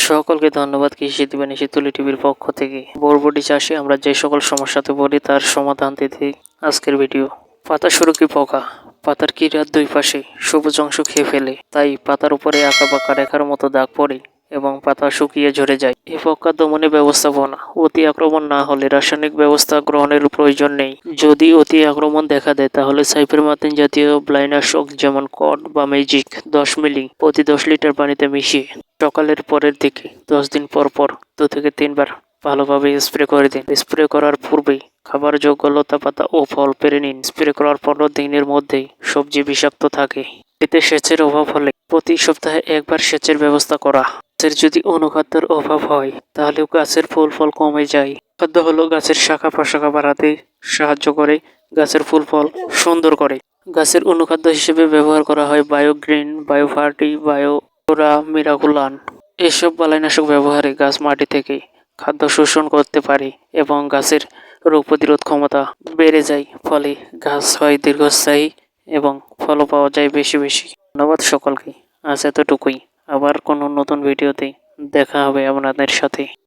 সকলকে ধন্যবাদ কৃষি দিবানিশি তুলি টিভির পক্ষ থেকে। বরবটি চাষে আমরা যে সকল সমস্যাতে পড়ি তার সমাধান দিতে আজকের ভিডিও। পাতা সুরকি পোকা পাতার কিনার দুই পাশে সবুজ অংশ খেয়ে ফেলে, তাই পাতার উপরে আঁকা বাঁকা রেখার মতো দাগ পড়ে এবং পাতা শুকিয়ে ঝরে যায়। এই পোকা দমনে ব্যবস্থাপনা: অতি আক্রমণ না হলে রাসায়নিক ব্যবস্থা গ্রহণের প্রয়োজন নেই। যদি অতি আক্রমণ দেখা দেয় তাহলে সাইপারমেথ্রিন জাতীয় ব্লাইনাশক যেমন কড বা ম্যাজিক 10 মিলি প্রতি 10 লিটার পানিতে মিশিয়ে সকালের পরের দিকে 10 দিন পর পর 2 থেকে 3 বার ভালোভাবে স্প্রে করে দিন। স্প্রে করার পূর্বেই খাবার যোগ্য লতা পাতা ও ফল পেরে নিন। স্প্রে করার 15 দিনের মধ্যেই সবজি বিষাক্ত থাকে। এতে সেচের অভাব হলে প্রতি সপ্তাহে একবার সেচের ব্যবস্থা করা। গাছের যদি অনুখাদ্যের অভাব হয় তাহলে গাছের ফুল ফল কমে যায়। খাদ্য হলো গাছের শাখা প্রশাখা বাড়াতে সাহায্য করে, গাছের ফুল ফল সুন্দর করে। গাছের অনুখাদ্য হিসেবে ব্যবহার করা হয় বায়োগ্রিন, বায়োফার্টি, বায়োরা, মিরাকুলান। এসব বালাইনাশক ব্যবহারে গাছ মাটি থেকে খাদ্য শোষণ করতে পারে এবং গাছের রোগ প্রতিরোধ ক্ষমতা বেড়ে যায়, ফলে গাছ হয় দীর্ঘস্থায়ী এবং ফলও পাওয়া যায় বেশি বেশি। ধন্যবাদ সকলকে। আজ এতটুকুই। আবার কোনো নতুন ভিডিওতে দেখা হবে আপনাদের সাথে।